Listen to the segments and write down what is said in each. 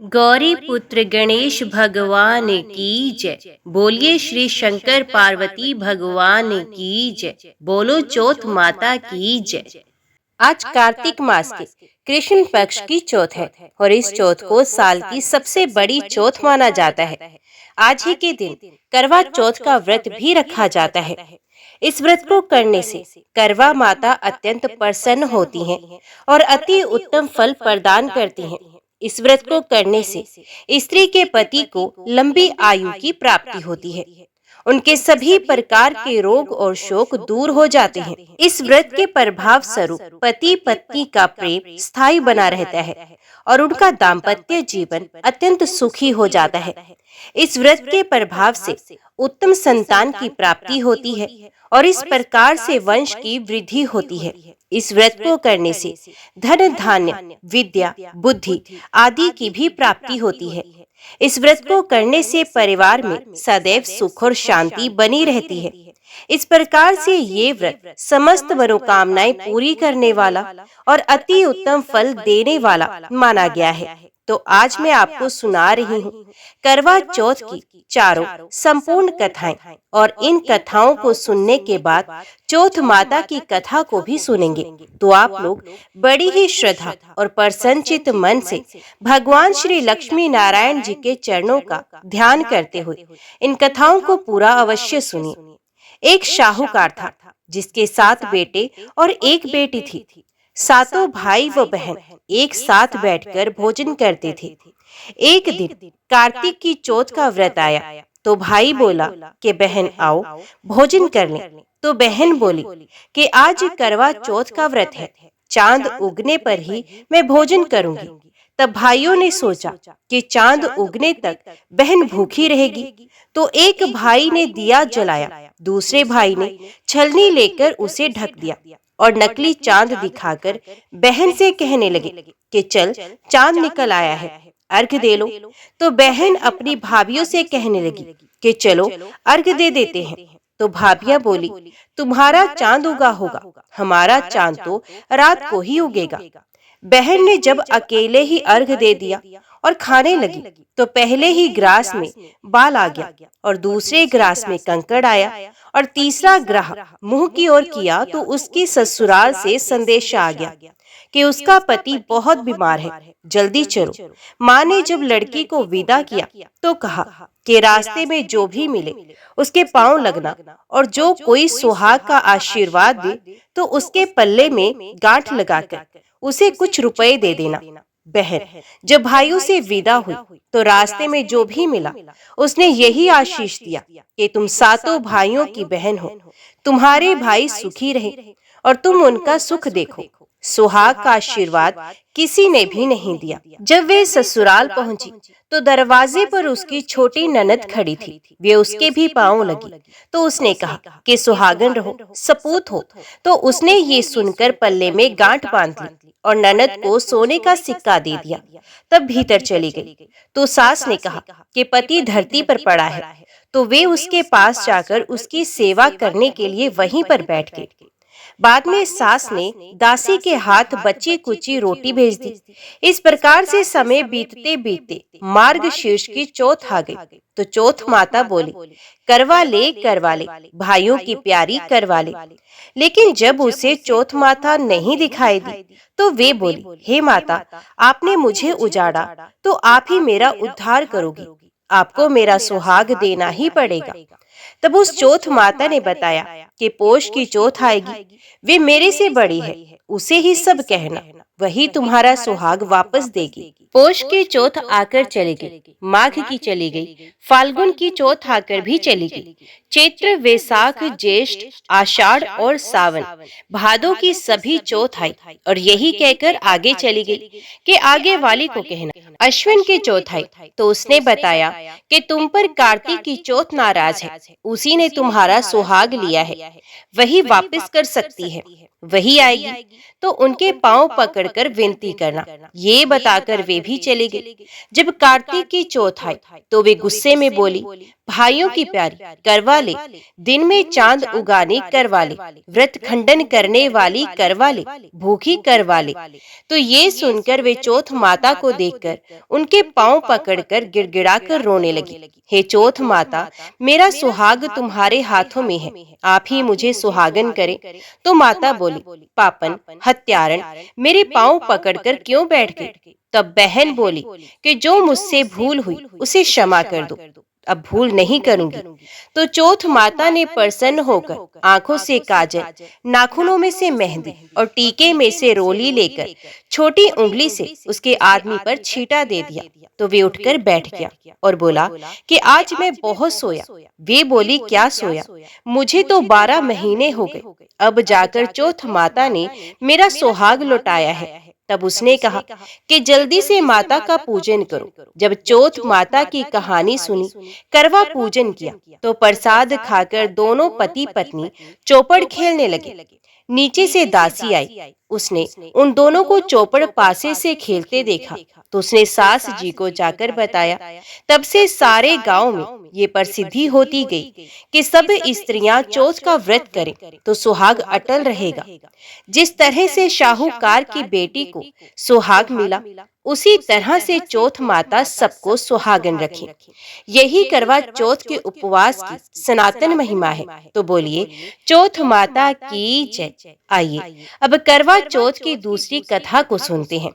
गौरी पुत्र गणेश भगवान की जय। बोलिए श्री शंकर पार्वती भगवान की जय। बोलो चौथ माता की जय। आज कार्तिक मास के कृष्ण पक्ष की चौथ है और इस चौथ को साल की सबसे बड़ी चौथ माना जाता है। आज ही के दिन करवा चौथ का व्रत भी रखा जाता है। इस व्रत को करने से करवा माता अत्यंत प्रसन्न होती हैं और अति उत्तम फल प्रदान करती हैं। इस व्रत को करने से स्त्री के पति को लंबी आयु की प्राप्ति होती है। उनके सभी प्रकार के रोग और शोक दूर हो जाते हैं। इस व्रत के प्रभाव स्वरूप पति पत्नी का प्रेम स्थायी बना रहता है और उनका दाम्पत्य जीवन अत्यंत सुखी हो जाता है। इस व्रत के प्रभाव से उत्तम संतान की प्राप्ति होती है और इस प्रकार से वंश की वृद्धि होती है। इस व्रत को करने से धन धान्य विद्या बुद्धि आदि की भी प्राप्ति होती है। इस व्रत को करने से परिवार में सदैव सुख और शांति बनी रहती है। इस प्रकार से ये व्रत समस्त मनोकामनाएं पूरी करने वाला और अति उत्तम फल देने वाला माना गया है। तो आज मैं आपको सुना रही हूँ करवा चौथ की चारों संपूर्ण कथाएं, और इन कथाओं को सुनने के बाद चौथ माता की कथा को भी सुनेंगे तो आप लोग बड़ी ही श्रद्धा और प्रसन्नचित मन से भगवान श्री लक्ष्मी नारायण जी के चरणों का ध्यान करते हुए इन कथाओं को पूरा अवश्य सुनिए। एक साहूकार था जिसके 7 बेटे और एक बेटी थी। सातों भाई व बहन एक साथ बैठकर भोजन करते थे। एक दिन कार्तिक की चौथ का व्रत आया तो भाई बोला कि बहन आओ भोजन कर लें। तो बहन बोली कि आज करवा चौथ का व्रत है, चांद उगने पर ही मैं भोजन करूंगी। तब भाइयों ने सोचा कि चांद उगने तक बहन भूखी रहेगी, तो एक भाई ने दिया जलाया, दूसरे भाई ने छलनी लेकर उसे ढक दिया और नकली चांद दिखाकर बहन से कहने लगे कि चल चांद निकल आया है, अर्घ दे लो। तो बहन अपनी भाभियों से कहने लगी कि चलो अर्घ दे देते हैं। तो भाभियां बोली तुम्हारा चांद उगा होगा, हमारा चांद तो रात को ही उगेगा। बहन ने जब अकेले ही अर्घ दे दिया और खाने लगी तो पहले ही ग्रास में बाल आ गया और दूसरे ग्रास में कंकड़ आया और तीसरा ग्राह मुंह की ओर किया तो उसकी ससुराल से संदेश आ गया कि उसका पति बहुत बीमार है, जल्दी चलो। माँ ने जब लड़की को विदा किया तो कहा कि रास्ते में जो भी मिले उसके पांव लगना और जो कोई सुहाग का आशीर्वाद दे तो उसके पल्ले में गांठ लगाकर उसे कुछ रुपए दे देना। बहन जब भाइयों से विदा हुई तो रास्ते में जो भी मिला उसने यही आशीष दिया कि तुम सातों भाइयों की बहन हो, तुम्हारे भाई सुखी रहे और तुम उनका सुख देखो। सुहाग का आशीर्वाद किसी ने भी नहीं दिया। जब वे ससुराल पहुंची तो दरवाजे पर उसकी छोटी ननद खड़ी थी। वे उसके भी पांव लगी तो उसने कहा कि सुहागन रहो, सपूत हो। तो उसने ये सुनकर पल्ले में गांठ बांध ली और ननद को सोने का सिक्का दे दिया। तब भीतर चली गई तो सास ने कहा कि पति धरती पर पड़ा है, तो वे उसके पास जाकर उसकी सेवा करने के लिए वहीं पर बैठ गए। बाद में सास ने दासी के हाथ बची कुची रोटी भेज दी। इस प्रकार से समय बीतते बीतते मार्गशीर्ष की चौथ आ गई तो चौथ माता बोली करवा ले भाइयों की प्यारी करवा ले। लेकिन जब उसे चौथ माता नहीं दिखाई दी तो वे बोली हे माता, आपने मुझे उजाड़ा तो आप ही मेरा उद्धार करोगी, आपको मेरा सुहाग देना ही पड़ेगा। तब उस चौथ माता ने बताया कि पोष की चौथ आएगी, वे मेरे से बड़ी है, उसे ही सब कहना, वही तुम्हारा सुहाग वापस देगी। पोष की चौथ आकर चली गई, माघ की चली गई, फाल्गुन की चौथ आकर भी चली गई, चैत्र वैशाख ज्येष्ठ आषाढ़ और सावन भादों की सभी चौथ आई और यही कहकर आगे चली गई कि आगे वाली को कहना। अश्विन की चौथ आई तो उसने बताया कि तुम पर कार्तिक की चौथ नाराज है, उसी ने तुम्हारा सुहाग लिया है, वही वापस कर सकती है। वही आएगी तो उनके पांव पकड़कर विनती करना, ये बताकर वे भी चले गए। जब कार्तिक की चौथ आई तो वे गुस्से में बोली, भाइयों की प्यारी करवा ले, दिन में चांद उगाने करवा ले, व्रत खंडन करने वाली करवा ले, भूखी करवा ले। तो ये सुनकर वे चौथ माता को देखकर उनके पांव पकड़कर गिड़गिड़ाकर रोने लगी। हे चौथ माता, मेरा सुहाग तुम्हारे हाथों में है, आप ही मुझे सुहागन करें। तो माता बोली, पापन हत्यारन, मेरे पांव पकड़कर क्यों बैठ गए? तब बहन बोली कि जो मुझसे भूल हुई उसे क्षमा कर दो, अब भूल नहीं करूंगी। तो चौथ माता ने प्रसन्न होकर आंखों से काजल, नाखूनों में से मेहंदी और टीके में से रोली लेकर छोटी उंगली से उसके आदमी पर छींटा दे दिया। तो वे उठकर बैठ गया और बोला कि आज मैं बहुत सोया। वे बोली, क्या सोया? मुझे तो 12 महीने हो गए, अब जाकर चौथ माता ने मेरा सुहाग लौटाया है। तब उसने कहा कि जल्दी से माता का पूजन करो। जब चौथ माता की कहानी सुनी, करवा पूजन किया तो प्रसाद खाकर दोनों पति पत्नी चौपड़ खेलने लगे। नीचे से दासी आई, उसने उन दोनों को चौपड़ पासे से खेलते देखा तो उसने सास जी को जाकर बताया। तब से सारे गांव में ये प्रसिद्धि होती गई कि सब स्त्रियां चौथ का व्रत करें तो सुहाग अटल रहेगा। जिस तरह से शाहूकार की बेटी को सुहाग मिला, उसी तरह से चौथ माता सबको सुहागन रखे। यही करवा चौथ के उपवास की सनातन महिमा है। तो बोलिए चौथ माता की जय। आइए अब करवा चौथ की दूसरी कथा को सुनते हैं।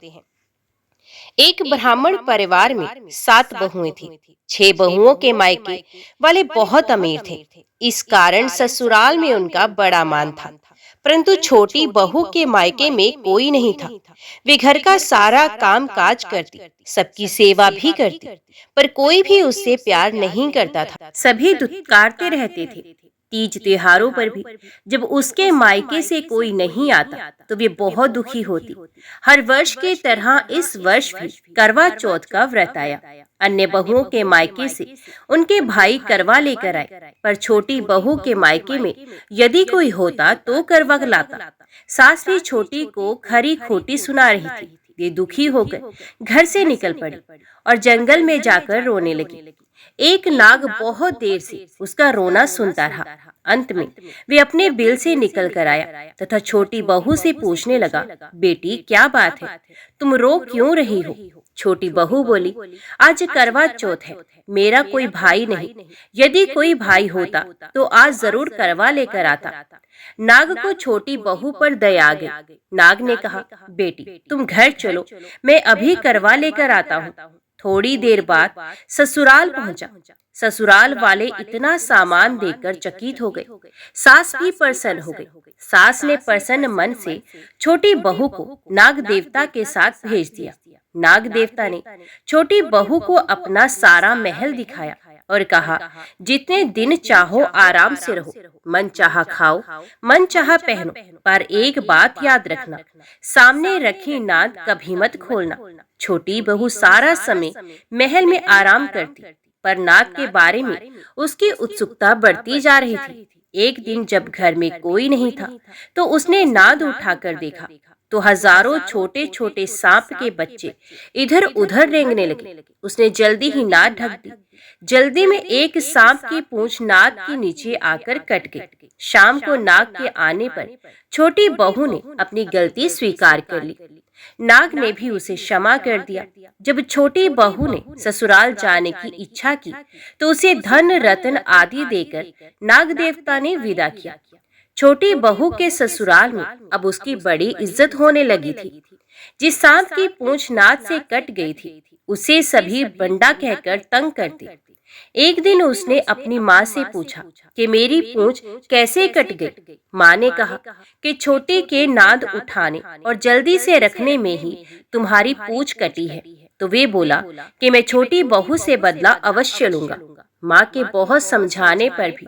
एक ब्राह्मण परिवार में 7 बहुएं थीं। 6 बहुओं के मायके वाले बहुत अमीर थे, इस कारण ससुराल में उनका बड़ा मान था। परंतु छोटी बहू के मायके में कोई नहीं था। वे घर का सारा काम काज करती, सबकी सेवा भी करती, पर कोई भी उससे प्यार नहीं करता था। सभी दुत्कारते रहते थे। तीज त्योहारों पर भी जब उसके मायके से कोई नहीं आता तो वे बहुत दुखी होती। हर वर्ष की तरह इस वर्ष भी करवा चौथ का व्रत आया। अन्य बहुओं के मायके से उनके भाई करवा लेकर आए, पर छोटी बहू के मायके में यदि कोई होता तो करवा लाता। सास भी छोटी को खरी खोटी सुना रही थी। वे दुखी होकर घर से निकल पड़ी और जंगल में जाकर रोने लगी। एक नाग बहुत देर से उसका रोना सुनता रहा। अंत में वे अपने बिल से निकल कर आया तथा छोटी बहू से पूछने लगा, बेटी क्या बात है, तुम रो क्यों रही हो? छोटी बहू बोली, आज करवा चौथ है, मेरा कोई भाई नहीं। यदि कोई भाई होता तो आज जरूर करवा लेकर आता। नाग को छोटी बहू पर दया आ गई। नाग ने कहा, बेटी तुम घर चलो, मैं अभी करवा लेकर आता हूँ। थोड़ी देर बाद ससुराल पहुंचा। ससुराल वाले इतना सामान देखकर चकित हो गए। सास भी प्रसन्न हो गई। सास ने प्रसन्न मन से छोटी बहू को नाग देवता के साथ भेज दिया। नाग देवता ने छोटी बहू को अपना सारा महल दिखाया और कहा, जितने दिन चाहो आराम से रहो, मन चाहा खाओ, मन चाहा पहनो, पर एक बात याद रखना, सामने रखी नाद कभी मत खोलना। छोटी बहू सारा समय महल में आराम करती, पर नाद के बारे में उसकी उत्सुकता बढ़ती जा रही थी। एक दिन जब घर में कोई नहीं था तो उसने नाद उठाकर देखा तो हजारों छोटे छोटे सांप के बच्चे इधर उधर रेंगने लगे। उसने जल्दी ही नाद ढक दी। जल्दी में एक सांप की पूंछ नाद के नीचे आकर कट गई। शाम को नाग के आने पर छोटी बहू ने अपनी गलती स्वीकार कर ली। नाग ने भी उसे क्षमा कर दिया। जब छोटी बहू ने ससुराल जाने की इच्छा की तो उसे धन रत्न आदि देकर नाग देवता ने विदा किया। छोटी बहू के ससुराल में अब उसकी बड़ी इज्जत होने लगी थी। जिस सांप की पूंछ नाद से कट गई थी उसे सभी बंडा कहकर तंग करते। एक दिन उसने अपनी माँ से पूछा कि मेरी पूंछ कैसे कट गई। माँ ने कहा कि छोटी के नाद उठाने और जल्दी से रखने में ही तुम्हारी पूंछ कटी है। तो वे बोला कि मैं छोटी बहू से बदला अवश्य लूंगा। माँ के बहुत समझाने पर भी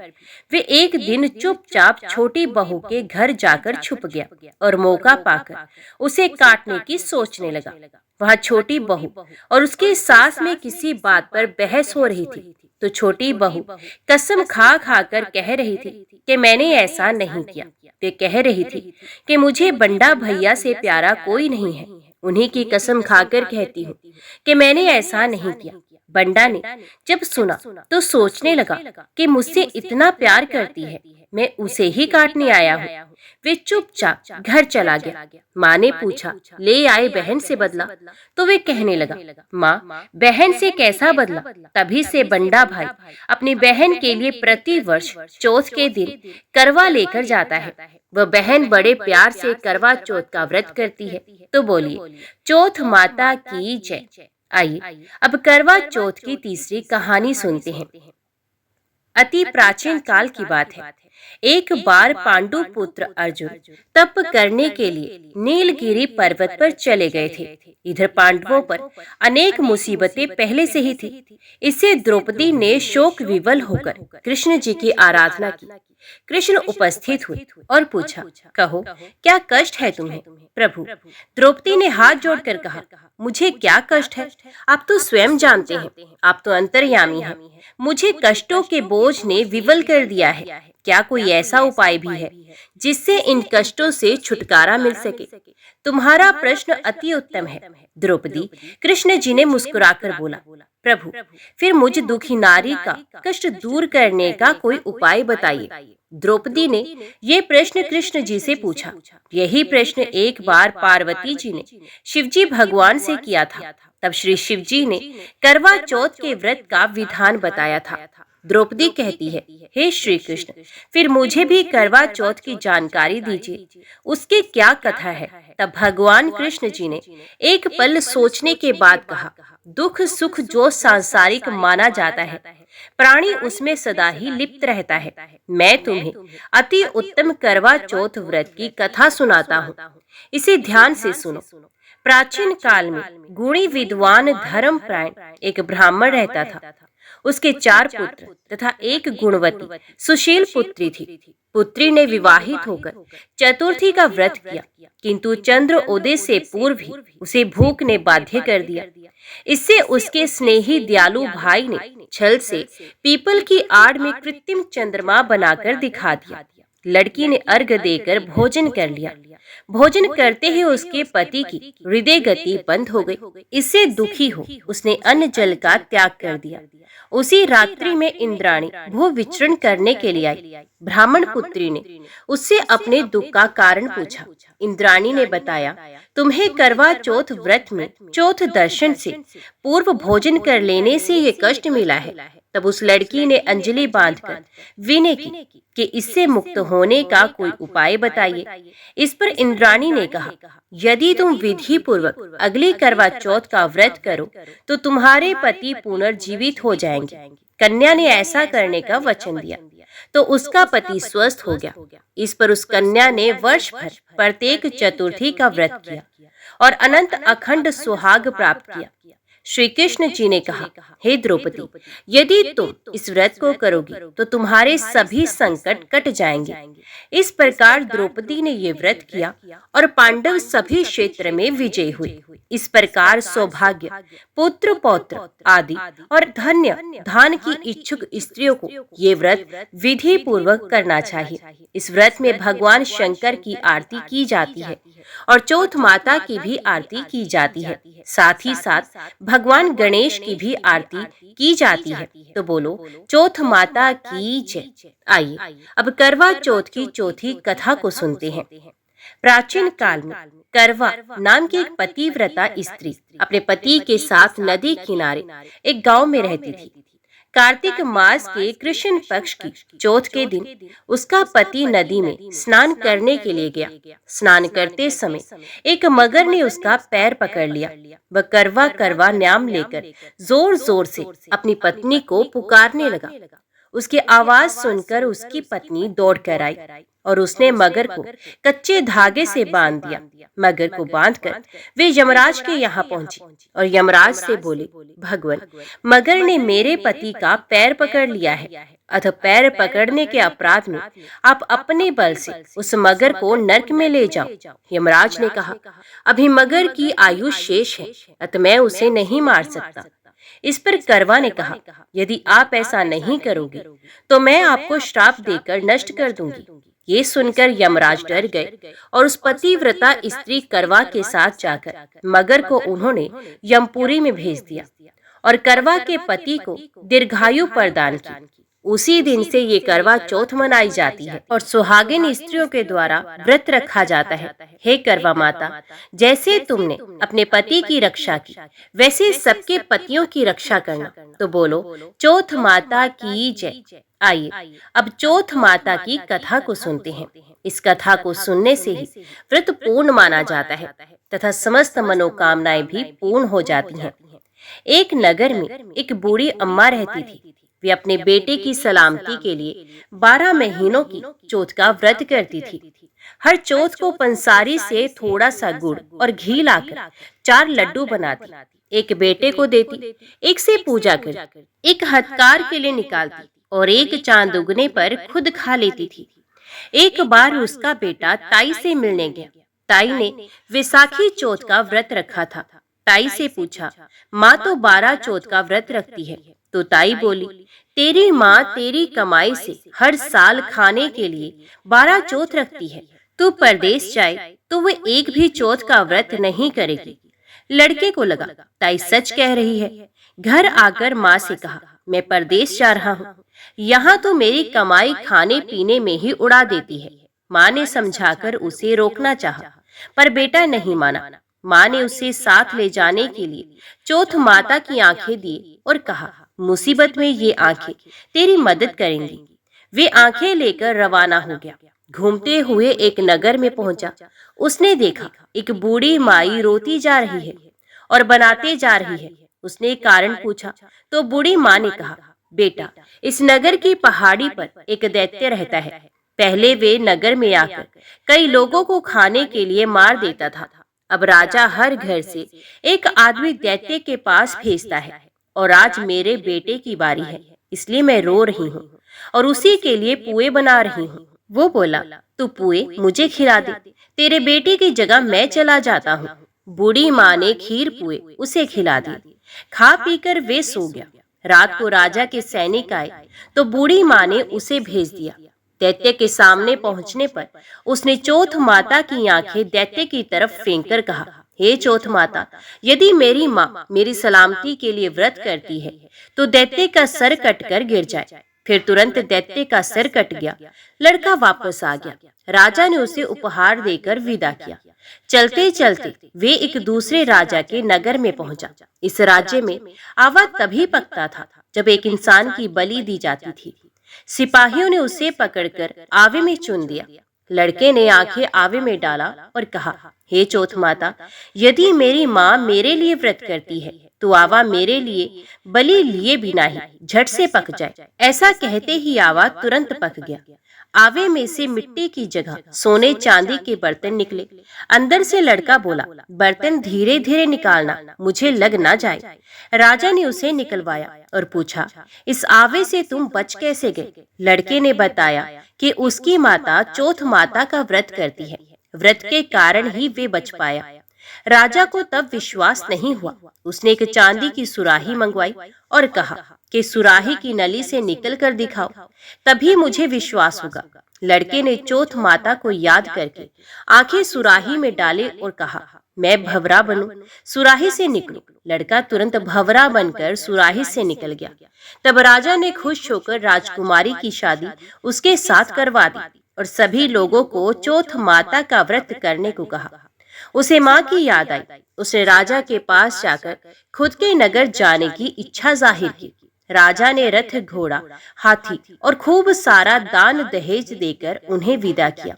वे एक दिन चुपचाप छोटी बहू के घर जाकर छुप गया और मौका पाकर उसे काटने की सोचने लगा। वहाँ छोटी बहू और उसकी सास में किसी बात पर बहस हो रही थी तो छोटी बहू कसम खा खाकर कह रही थी कि मैंने ऐसा नहीं किया। वे कह रही थी कि मुझे बंडा भैया से प्यारा कोई नहीं है। उन्हीं की कसम खाकर कहती हूँ कि मैंने ऐसा नहीं किया। बंडा ने जब सुना तो सोचने लगा कि मुझसे इतना प्यार करती है, मैं उसे ही काटने आया हूँ। वे चुपचाप घर चला गया। माँ ने पूछा, ले आए बहन से बदला? तो वे कहने लगा, माँ, बहन से कैसा बदला? तभी से बंडा भाई अपनी बहन के लिए प्रति वर्ष चौथ के दिन करवा लेकर जाता है। वह बहन बड़े प्यार से करवा चौथ का व्रत करती है। तो बोलिए, चौथ माता की जय। आइए अब करवा चौथ की तीसरी कहानी सुनते हैं। अति प्राचीन काल की बात है। एक बार पांडु पुत्र अर्जुन तप करने के लिए नीलगिरी पर्वत पर चले गए थे। इधर पांडवों पर अनेक मुसीबतें पहले से ही थी। इससे द्रौपदी ने शोक विवल होकर कृष्ण जी की आराधना की। कृष्ण उपस्थित हुए और पूछा, कहो क्या कष्ट है तुम्हें? प्रभु, द्रौपदी ने हाथ जोड़कर कहा, मुझे क्या कष्ट है? आप तो स्वयं जानते हैं, आप तो अंतर्यामी हैं। मुझे कष्टों के बोझ ने विवल कर दिया है। क्या कोई ऐसा उपाय भी है जिससे इन कष्टों से छुटकारा मिल सके? तुम्हारा प्रश्न अति उत्तम है। द्रौपदी कृष्ण जी ने मुस्कुराकर बोला, प्रभु, फिर मुझ दुखी नारी का कष्ट दूर करने का कोई उपाय बताइए। द्रौपदी ने ये प्रश्न कृष्ण जी से पूछा। यही प्रश्न एक बार पार्वती जी ने शिवजी भगवान से किया था। तब श्री शिवजी ने करवा चौथ के व्रत का विधान बताया था। द्रौपदी कहती है, हे श्री कृष्ण, फिर मुझे भी करवा चौथ की जानकारी दीजिए, उसकी क्या कथा है? तब भगवान कृष्ण जी ने एक पल सोचने के बाद कहा, दुख सुख जो सांसारिक माना जाता है, प्राणी उसमें सदा ही लिप्त रहता है। मैं तुम्हें अति उत्तम करवा चौथ व्रत की कथा सुनाता हूँ, इसे ध्यान से सुनो। प्राचीन काल में गुणी विद्वान धर्मपरायण एक ब्राह्मण रहता था। उसके 4 पुत्र तथा एक गुणवती सुशील पुत्री थी। पुत्री ने विवाहित होकर चतुर्थी का व्रत किया, किंतु चंद्र उदय से पूर्व ही उसे भूख ने बाध्य कर दिया। इससे उसके स्नेही दयालु भाई ने छल से पीपल की आड़ में कृत्रिम चंद्रमा बनाकर दिखा दिया। लड़की ने अर्घ देकर भोजन कर लिया। भोजन करते ही उसके पति की हृदय गति बंद हो गई। इससे दुखी हो उसने अन्न जल का त्याग कर दिया। उसी रात्रि में इंद्राणी भू विचरण करने के लिए आई। ब्राह्मण पुत्री ने उससे अपने दुख का कारण पूछा। इंद्राणी ने बताया, तुम्हें करवा चौथ व्रत में चौथ दर्शन से पूर्व भोजन कर लेने से ये कष्ट मिला है। तब उस लड़की ने अंजलि बांधकर विनय की कि इससे मुक्त होने का कोई उपाय बताइए। इस पर इंद्राणी ने कहा, यदि तुम विधि पूर्वक अगली करवा चौथ का व्रत करो तो तुम्हारे पति पुनर्जीवित हो जाएंगे। कन्या ने ऐसा करने का वचन दिया तो उसका पति स्वस्थ हो गया। इस पर उस कन्या ने वर्ष भर प्रत्येक चतुर्थी का व्रत किया और अनंत अखंड सुहाग प्राप्त किया। श्री कृष्ण जी ने कहा, हे द्रौपदी, यदि तुम इस व्रत को करोगी तो तुम्हारे सभी संकट कट जाएंगे। इस प्रकार द्रौपदी ने ये व्रत किया और पांडव सभी क्षेत्र में विजयी हुए। इस प्रकार सौभाग्य, पुत्र पौत्र आदि और धन्य धान की इच्छुक स्त्रियों को ये व्रत विधि पूर्वक करना चाहिए। इस व्रत में भगवान शंकर की आरती की जाती है और चौथ माता की भी आरती की जाती है। साथ ही साथ भगवान गणेश की भी आरती की जाती है। तो बोलो, चौथ माता की जय। आइए अब करवा चौथ की चौथी कथा को सुनते हैं। प्राचीन काल में करवा नाम की एक पतिव्रता स्त्री अपने पति के साथ नदी किनारे एक गांव में रहती थी। कार्तिक मास के कृष्ण पक्ष की चौथ के दिन उसका पति नदी में स्नान करने के लिए गया। स्नान करते समय एक मगर ने उसका पैर पकड़ लिया। वह करवा करवा नाम लेकर जोर जोर से अपनी पत्नी को पुकारने लगा। उसकी आवाज सुनकर उसकी पत्नी दौड़ कर आई और उसने मगर को कच्चे धागे से बांध दिया। मगर को बांधकर वे यमराज के यहाँ पहुंची और यमराज से बोले, भगवान, मगर ने मेरे पति का पैर पकड़ लिया है, अतः पैर पकड़ने के अपराध में आप अपने बल से उस मगर को नरक में ले जाओ। यमराज ने कहा, अभी मगर की आयु शेष है, अतः मैं उसे नहीं मार सकता। इस पर करवा ने कहा, यदि आप ऐसा नहीं करोगे तो मैं आपको श्राप देकर नष्ट कर दूंगी। ये सुनकर यमराज डर गए और उस पतिव्रता स्त्री करवा के साथ जाकर मगर को उन्होंने यमपुरी में भेज दिया और करवा के पति को दीर्घायु प्रदान की। उसी दिन से ये करवा चौथ मनाई जाती है और सुहागिन स्त्रियों के द्वारा व्रत रखा जाता है। हे करवा माता, जैसे तुमने अपने पति की रक्षा की वैसे सबके पतियों की रक्षा करना। तो बोलो चौथ माता की जय। आइए अब चौथ माता की कथा को सुनते हैं। इस कथा को सुनने से ही व्रत पूर्ण माना जाता है तथा समस्त मनोकामनाएं भी पूर्ण हो जाती हैं। एक नगर में एक बूढ़ी अम्मा रहती थी। वे अपने बेटे की सलामती के लिए 12 महीनों की चौथ का व्रत करती थी। हर चौथ को पंसारी से थोड़ा सा गुड़ और घी लाकर 4 लड्डू बनाती, एक बेटे को देती, एक से पूजा करती, एक हथकार के लिए निकालती और एक चांद उगने पर खुद खा लेती थी। एक बार उसका बेटा ताई से मिलने गया। ताई ने वैसाखी चौथ का व्रत रखा था। ताई से पूछा, माँ तो 12 चौथ का व्रत रखती है। तो ताई बोली, तेरी माँ तेरी कमाई से हर साल खाने के लिए 12 चौथ रखती है। तू परदेश जाए तो वह एक भी चौथ का व्रत नहीं करेगी। लड़के को लगा ताई सच कह रही है। घर आकर माँ से कहा, मैं परदेश जा रहा हूँ, यहाँ तो मेरी कमाई खाने पीने में ही उड़ा देती है। माँ ने समझाकर उसे रोकना चाहा, पर बेटा नहीं माना। माँ ने उसे साथ ले जाने के लिए चौथ माता की आंखें दी और कहा, मुसीबत में ये आंखें तेरी मदद करेंगी। वे आंखें लेकर रवाना हो गया। घूमते हुए एक नगर में पहुंचा। उसने देखा एक बूढ़ी माई रोती जा रही है और बनाते जा रही है। उसने कारण पूछा तो बूढ़ी माँ ने कहा, बेटा इस नगर की पहाड़ी पर एक दैत्य रहता है। पहले वे नगर में आकर कई लोगों को खाने के लिए मार देता था। अब राजा हर घर से एक आदमी दैत्य के पास भेजता है और आज मेरे बेटे की बारी है, इसलिए मैं रो रही हूँ और उसी के लिए पुए बना रही हूँ। वो बोला, तू पुए मुझे खिला दे, तेरे बेटे की जगह मैं चला जाता हूँ। बूढ़ी माँ ने खीर पुए उसे खिला दी। खा पीकर वे सो गया। रात को राजा के सैनिक आए तो बूढ़ी माँ ने उसे भेज दिया। दैत्य के सामने पहुंचने पर उसने चौथ माता की आंखें दैत्य की तरफ फेंककर कहा, हे चौथ माता, यदि मेरी माँ मेरी सलामती के लिए व्रत करती है तो दैत्य का सर कटकर गिर जाए। फिर तुरंत दैत्य का सर कट गया। लड़का वापस आ गया। राजा ने उसे उपहार देकर विदा किया। चलते चलते वे एक दूसरे राजा के नगर में पहुंचा। इस राज्य में आवा तभी पकता था जब एक इंसान की बलि दी जाती थी। सिपाहियों ने उसे पकड़कर आवे में चुन दिया। लड़के ने आंखें आवे में डाला और कहा, हे चौथ माता, यदि मेरी माँ मेरे लिए व्रत करती है तो आवा मेरे लिए बलि लिए बिना ही झट से पक जाए। ऐसा कहते ही आवा तुरंत पक गया। आवे में से मिट्टी की जगह सोने चांदी के बर्तन निकले। अंदर से लड़का बोला, बर्तन धीरे धीरे निकालना, मुझे लग ना जाए। राजा ने उसे निकलवाया और पूछा, इस आवे से तुम बच कैसे गए? लड़के ने बताया कि उसकी माता चौथ माता का व्रत करती है, व्रत के कारण ही वे बच पाया। राजा को तब विश्वास नहीं हुआ। उसने एक चांदी की सुराही मंगवाई और कहा कि सुराही की नली से निकल कर दिखाओ, तभी मुझे विश्वास होगा। लड़के ने चौथ माता को याद करके आंखें सुराही में डाले और कहा, मैं भंवरा बनूं, सुराही से निकलूं। लड़का तुरंत भंवरा बनकर सुराही से निकल गया। तब राजा ने खुश होकर राजकुमारी की शादी उसके साथ करवा दी और सभी लोगों को चौथ माता का व्रत करने को कहा। उसे माँ की याद आई। उसने राजा के पास जाकर खुद के नगर जाने की इच्छा जाहिर की। राजा ने रथ, घोड़ा, हाथी और खूब सारा दान दहेज देकर उन्हें विदा किया।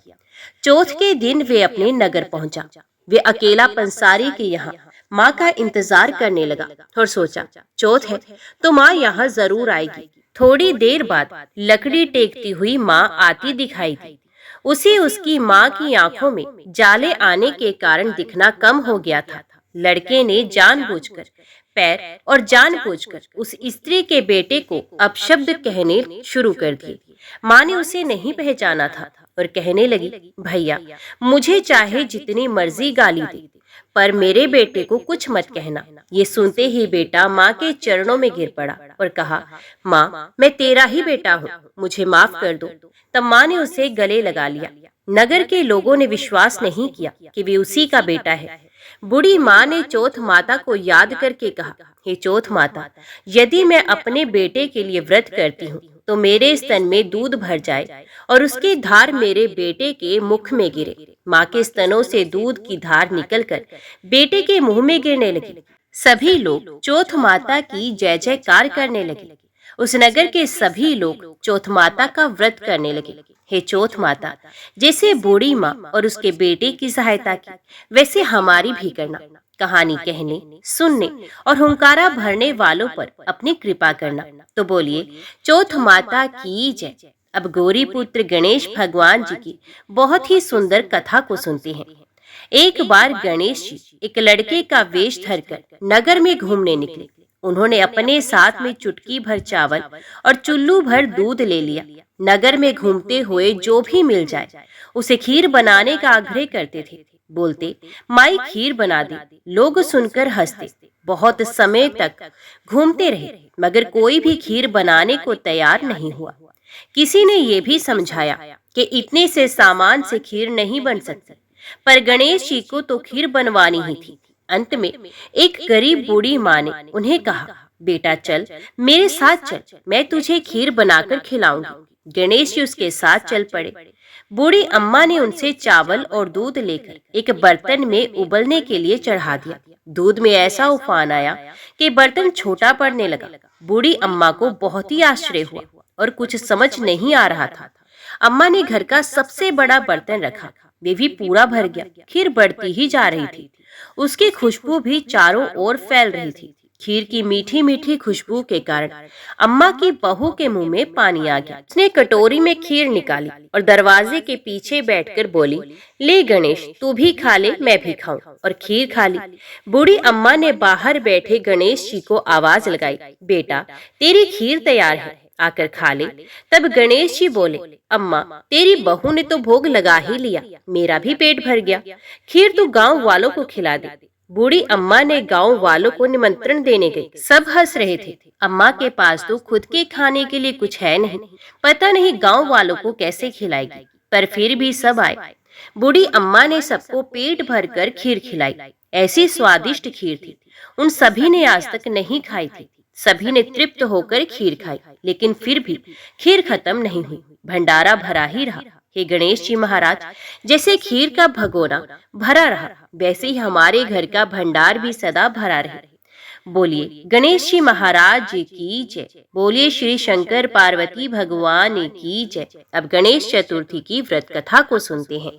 चौथ के दिन वे अपने नगर पहुंचा। वे अकेला पंसारी के यहाँ माँ का इंतजार करने लगा और सोचा, चौथ है तो माँ यहाँ जरूर आएगी। थोड़ी देर बाद लकड़ी टेकती हुई माँ आती दिखाई दी। उसे उसकी माँ की आंखों में जाले आने के कारण दिखना कम हो गया था। लड़के ने जानबूझकर पैर और जानबूझकर उस स्त्री के बेटे को अपशब्द कहने शुरू कर दिए। माँ ने उसे नहीं पहचाना था और कहने लगी, भैया मुझे चाहे जितनी मर्जी गाली दे, पर मेरे बेटे को कुछ मत कहना। ये सुनते ही बेटा माँ के चरणों में गिर पड़ा और कहा, माँ, मैं तेरा ही बेटा हूँ, मुझे माफ कर दो। तब माँ ने उसे गले लगा लिया। नगर के लोगों ने विश्वास नहीं किया कि वे उसी का बेटा है। बूढ़ी माँ ने चौथ माता को याद करके कहा, हे चौथ माता, यदि मैं अपने बेटे के लिए व्रत करती हूँ तो मेरे स्तन में दूध भर जाए और उसकी धार मेरे बेटे के मुख में गिरे। माँ के स्तनों से दूध की धार निकलकर बेटे के मुंह में गिरने लगी। सभी लोग चौथ माता की जय जयकार करने लगे। उस नगर के सभी लोग चौथ माता का व्रत करने लगे। हे चौथ माता, जैसे बूढ़ी माँ और उसके बेटे की सहायता की, वैसे हमारी भी करना। कहानी कहने, सुनने और हुंकारा भरने वालों पर अपनी कृपा करना। तो बोलिए चौथ माता की जय। अब गौरी पुत्र गणेश भगवान जी की बहुत ही सुंदर कथा को सुनते हैं। एक बार गणेश जी एक लड़के का वेश धरकर नगर में घूमने निकले। उन्होंने अपने साथ में चुटकी भर चावल और चुल्लू भर दूध ले लिया। नगर में घूमते हुए जो भी मिल जाए उसे खीर बनाने का आग्रह करते थे। बोलते, माई खीर बना दे। लोग सुनकर हंसते। बहुत समय तक घूमते रहे मगर कोई भी खीर बनाने को तैयार नहीं हुआ। किसी ने यह भी समझाया कि इतने से सामान से खीर नहीं बन सकती, पर गणेश जी को तो खीर बनवानी ही थी। अंत में एक गरीब बूढ़ी माँ ने उन्हें कहा, बेटा चल मेरे साथ चल, मैं तुझे खीर बनाकर खिलाऊंगी। गणेश जी उसके साथ चल पड़े। बूढ़ी अम्मा ने उनसे चावल और दूध लेकर एक बर्तन में उबलने के लिए चढ़ा दिया। दूध में ऐसा उफान आया कि बर्तन छोटा पड़ने लगा। बूढ़ी अम्मा को बहुत ही आश्चर्य हुआ और कुछ समझ नहीं आ रहा था। अम्मा ने घर का सबसे बड़ा बर्तन रखा, वे भी पूरा भर गया। खीर बढ़ती ही जा रही थी, उसकी खुशबू भी चारों ओर फैल रही थी। खीर की मीठी मीठी खुशबू के कारण अम्मा की बहू के मुंह में पानी आ गया। उसने कटोरी में खीर निकाली और दरवाजे के पीछे बैठकर बोली, ले गणेश, तू भी खा ले, मैं भी खाऊं। और खीर खा ली। बूढ़ी अम्मा ने बाहर बैठे गणेश जी को आवाज लगाई, बेटा तेरी खीर तैयार है, आकर खा ले। तब गणेश जी बोले, अम्मा तेरी बहू ने तो भोग लगा ही लिया, मेरा भी पेट भर गया, खीर तो गांव वालों को खिला दे। बूढ़ी अम्मा ने गांव वालों को निमंत्रण देने गई। सब हंस रहे थे। अम्मा के पास तो खुद के खाने के लिए कुछ है नहीं, पता नहीं गांव वालों को कैसे खिलाएगी, पर फिर भी सब आए। बूढ़ी अम्मा ने सबको पेट भरकर खीर खिलाई। ऐसी स्वादिष्ट खीर थी, उन सभी ने आज तक नहीं खाई थी। सभी ने तृप्त होकर खीर खाई, लेकिन फिर भी खीर खत्म नहीं हुई, भंडारा भरा ही रहा। हे गणेश जी महाराज, जैसे खीर का भगोना भरा रहा, वैसे ही हमारे घर का भंडार भी सदा भरा रहे। बोलिए गणेश जी महाराज जी की जय। बोलिए श्री शंकर पार्वती भगवान की जय। अब गणेश चतुर्थी की व्रत कथा को सुनते हैं।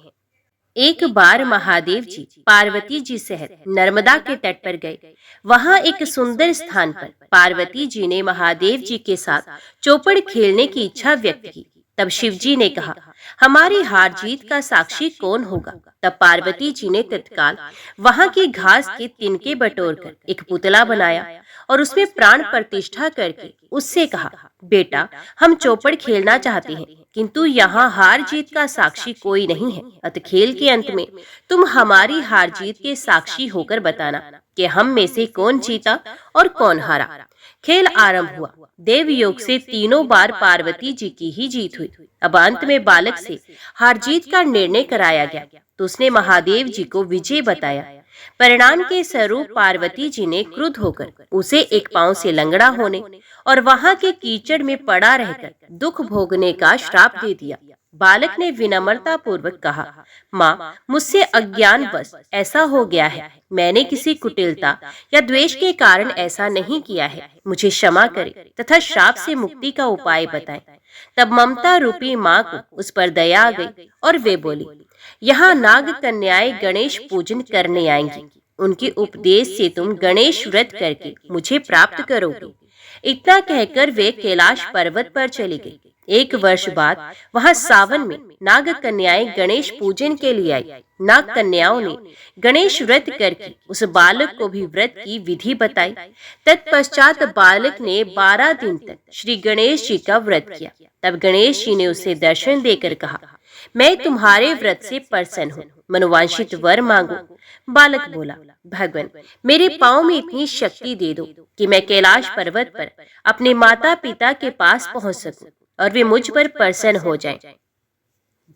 एक बार महादेव जी पार्वती जी सहित नर्मदा के तट पर गए। वहां एक सुंदर स्थान पर पार्वती जी ने महादेव जी के साथ चौपड़ खेलने की इच्छा व्यक्त की। तब शिव जी ने कहा, हमारी हार जीत का साक्षी कौन होगा? तब पार्वती जी ने तत्काल वहां की घास के तिनके बटोरकर एक पुतला बनाया और उसमें प्राण प्रतिष्ठा करके उससे कहा, बेटा हम चौपड़ खेलना चाहते हैं, किंतु यहाँ हार जीत का साक्षी कोई नहीं है, अतः खेल के अंत में तुम हमारी हार जीत के साक्षी होकर बताना कि हम में से कौन जीता और कौन हारा। खेल आरंभ हुआ। देव योग से तीनों बार पार्वती जी की ही जीत हुई। अब अंत में बालक से हार जीत का निर्णय कराया गया तो उसने महादेव जी को विजय बताया। परिणाम के स्वरूप पार्वती जी ने क्रुद्ध होकर उसे एक पांव से लंगड़ा होने और वहां के कीचड़ में पड़ा रहकर दुख भोगने का श्राप दे दिया। बालक ने विनम्रता पूर्वक कहा, माँ मुझसे अज्ञानवश ऐसा हो गया है, मैंने किसी कुटिलता या द्वेष के कारण ऐसा नहीं किया है, मुझे क्षमा करे तथा श्राप से मुक्ति का उपाय बताएं। तब ममता रूपी माँ को उस पर दया आ गई और वे बोली, यहाँ नाग कन्याएं गणेश पूजन करने आएंगी, उनके उपदेश से तुम गणेश व्रत करके मुझे प्राप्त करोगे। इतना कहकर वे कैलाश पर्वत पर चली गई। एक वर्ष बाद वहां सावन में नाग कन्याएं गणेश पूजन के लिए आई। नाग कन्याओं ने गणेश व्रत करके उस बालक को भी व्रत की विधि बताई। तत्पश्चात बालक ने 12 दिन तक श्री गणेश जी का व्रत किया। तब गणेश जी ने उसे दर्शन देकर कहा, मैं तुम्हारे व्रत से प्रसन्न हूँ, मनोवांछित वर मांगो। बालक बोला, भगवान, मेरे पाँव में इतनी शक्ति दे दो कि मैं कैलाश पर्वत पर अपने माता पिता के पास पहुंच सकूं और वे मुझ पर प्रसन्न हो जाएं।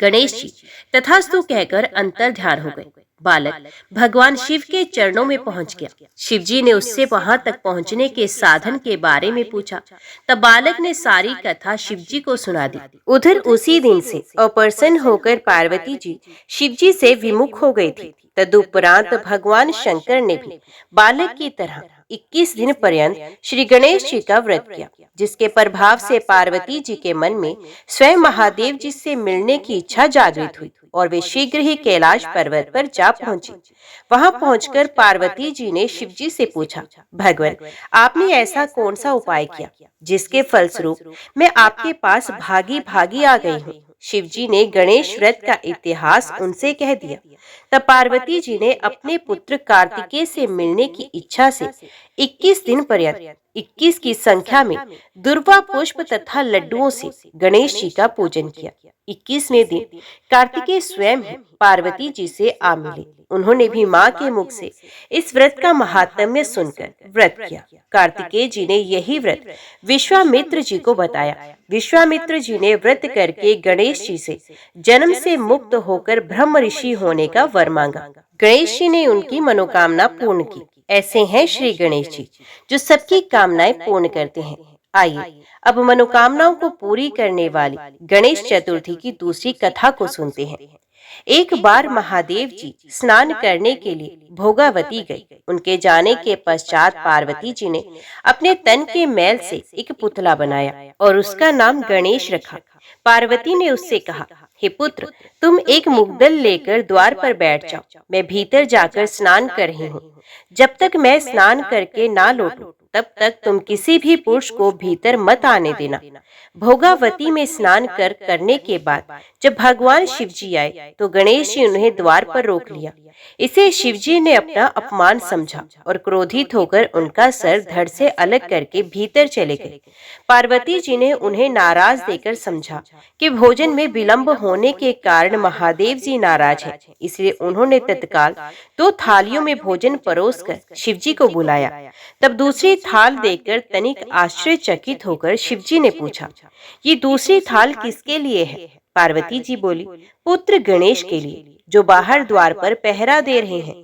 गणेश जी तथास्तु कहकर अंतर ध्यान हो गए। बालक भगवान शिव के चरणों में पहुंच गया। शिव जी ने उससे वहां तक पहुंचने के साधन के बारे में पूछा। तब बालक ने सारी कथा शिव जी को सुना दी। उधर उसी दिन से अप्रसन्न होकर पार्वती जी शिव जी से विमुख हो गई थी। तदुपरांत भगवान शंकर ने भी बालक की तरह 21 दिन पर्यंत श्री गणेश जी का व्रत किया, जिसके प्रभाव से पार्वती जी के मन में स्वयं महादेव जी से मिलने की इच्छा जागृत हुई और वे शीघ्र ही कैलाश पर्वत पर जा पहुंची। वहां पहुंचकर पार्वती जी ने शिव जी से पूछा, भगवान, आपने ऐसा कौन सा उपाय किया जिसके फलस्वरूप मैं आपके पास भागी भागी आ गई हूँ। शिव जी ने गणेश व्रत का इतिहास उनसे कह दिया। तब पार्वती जी ने अपने पुत्र कार्तिकेय से मिलने की इच्छा से 21 दिन पर्यंत 21 की संख्या में दुर्वा पुष्प तथा लड्डुओं से गणेश जी का पूजन किया। 21वें दिन कार्तिकेय स्वयं ही पार्वती जी से आ मिले। उन्होंने भी माँ के मुख से इस व्रत का महात्म्य सुनकर व्रत किया। कार्तिकेय जी ने यही व्रत विश्वामित्र जी को बताया। विश्वामित्र जी ने व्रत करके गणेश जी से जन्म से मुक्त होकर ब्रह्म ऋषि होने का वर मांगा। गणेश जी ने उनकी मनोकामना पूर्ण की। ऐसे हैं श्री गणेश जी, जो सबकी कामनाएं पूर्ण करते हैं। आइए अब मनोकामनाओं को पूरी करने वाली गणेश चतुर्थी की दूसरी कथा को सुनते हैं। एक बार महादेव जी स्नान करने के लिए भोगावती गई। उनके जाने के पश्चात पार्वती जी ने अपने तन के मैल से एक पुतला बनाया और उसका नाम गणेश रखा। पार्वती ने उससे कहा, हे पुत्र, तुम एक मुग्दल लेकर द्वार पर बैठ जाओ, मैं भीतर जाकर स्नान कर रही हूँ। जब तक मैं स्नान करके ना लौटूं, तब तक तुम किसी भी पुरुष को भीतर मत आने देना। भोगावती में स्नान करने के बाद जब भगवान शिव जी आए तो गणेश जी उन्हें द्वार पर रोक लिया। इसे शिव जी ने अपना अपमान समझा और क्रोधित होकर उनका सर धड़ से अलग करके भीतर चले गए। पार्वती जी ने उन्हें नाराज देकर समझा कि भोजन में विलंब होने के कारण महादेव जी नाराज हैं, इसलिए उन्होंने तत्काल 2 थालियों में भोजन परोसकर शिव जी को बुलाया। तब दूसरी थाल देखकर तनिक आश्चर्यचकित होकर शिव जी ने पूछा, ये दूसरी थाल किसके लिए है? पार्वती जी बोली, पुत्र गणेश के लिए, जो बाहर द्वार पर पहरा दे रहे हैं।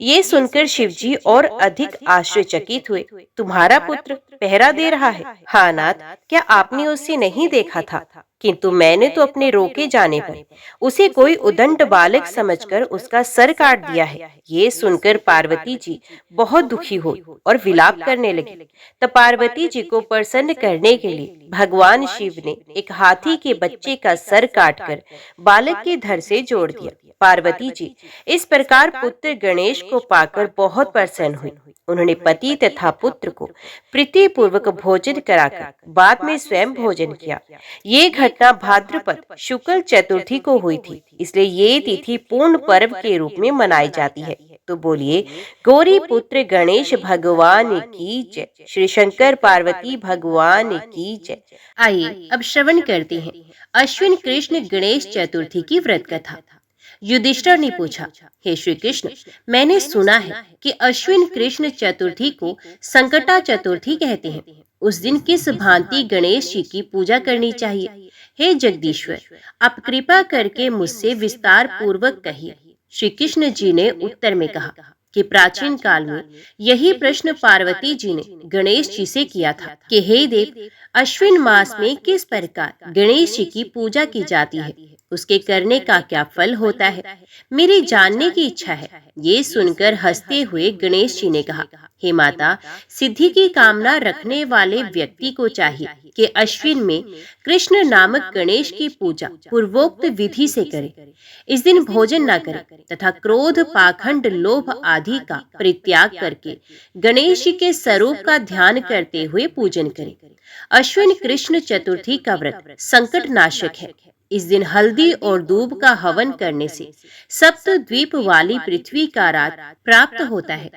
ये सुनकर शिव जी और अधिक आश्चर्यचकित हुए। तुम्हारा पुत्र पहरा दे रहा है? हाँ नाथ, क्या आपने उसे नहीं देखा था? किंतु मैंने तो अपने रोके जाने पर उसे कोई उदंड बालक समझकर उसका सर काट दिया है। ये सुनकर पार्वती जी बहुत दुखी हुई और विलाप करने लगी। तब पार्वती जी को प्रसन्न करने के लिए भगवान शिव ने एक हाथी के बच्चे का सर काटकर बालक के धड़ से जोड़ दिया। पार्वती जी इस प्रकार पुत्र गणेश को पाकर बहुत प्रसन्न हुई। उन्होंने पति तथा पुत्र को प्रीति पूर्वक भोजन कराकर बाद में स्वयं भोजन किया। ये घटना भाद्रपद शुक्ल चतुर्थी को हुई थी, इसलिए ये तिथि पूर्ण पर्व के रूप में मनाई जाती है। तो बोलिए, गौरी पुत्र गणेश भगवान की जय, श्री शंकर पार्वती भगवान की जय। आइए अब श्रवण करते हैं अश्विन कृष्ण गणेश चतुर्थी की व्रत कथा। युधिष्ठिर ने पूछा, हे श्री कृष्ण, मैंने सुना है कि अश्विन कृष्ण चतुर्थी को संकटा चतुर्थी कहते हैं। उस दिन किस भांति गणेश जी की पूजा करनी चाहिए? हे जगदीश्वर, आप कृपा करके मुझसे विस्तार पूर्वक कहिए। श्री कृष्ण जी ने उत्तर में कहा कि प्राचीन काल में यही प्रश्न पार्वती जी ने गणेश जी से किया था कि हे देव, अश्विन मास में किस प्रकार गणेश जी की पूजा की जाती है, उसके करने का क्या फल होता है, मेरी जानने की इच्छा है। ये सुनकर हंसते हुए गणेश जी ने कहा, हे माता, सिद्धि की कामना रखने वाले व्यक्ति को चाहिए कि अश्विन में कृष्ण नामक गणेश की पूजा पूर्वोक्त विधि से करे। इस दिन भोजन न करे तथा क्रोध, पाखंड, लोभ आदि का परित्याग करके गणेश जी के स्वरूप का ध्यान करते हुए पूजन करे। अश्विन कृष्ण चतुर्थी का व्रत संकट नाशक है। इस दिन हल्दी और दूब का हवन करने से सप्त द्वीप वाली पृथ्वी का राज प्राप्त होता है।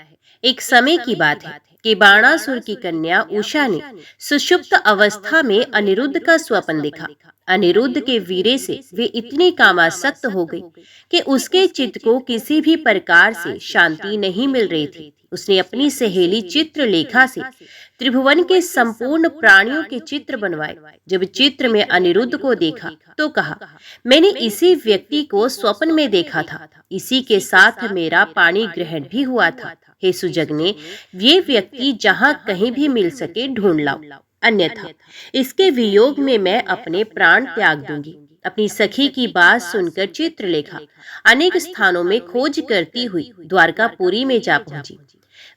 एक समय की बात है, कि बाणासुर की कन्या उषा ने सुषुप्त अवस्था में अनिरुद्ध का स्वप्न देखा। अनिरुद्ध के वीरे से वे इतनी कामासक्त हो गई कि उसके चित्त को किसी भी प्रकार से शांति नहीं मिल रही थी। उसने अपनी सहेली चित्रलेखा से त्रिभुवन के संपूर्ण प्राणियों के चित्र बनवाए। जब चित्र में अनिरुद्ध को देखा तो कहा, मैंने इसी व्यक्ति को स्वप्न में देखा था, इसी के साथ मेरा पाणी ग्रहण भी हुआ था। हे सुजगने, ये व्यक्ति जहाँ कहीं भी मिल सके ढूंढ लाओ, अन्यथा इसके वियोग में मैं अपने प्राण त्याग दूंगी। अपनी सखी की बात सुनकर चित्रलेखा अनेक स्थानों में खोज करती हुई द्वारकापुरी में जा पहुंची।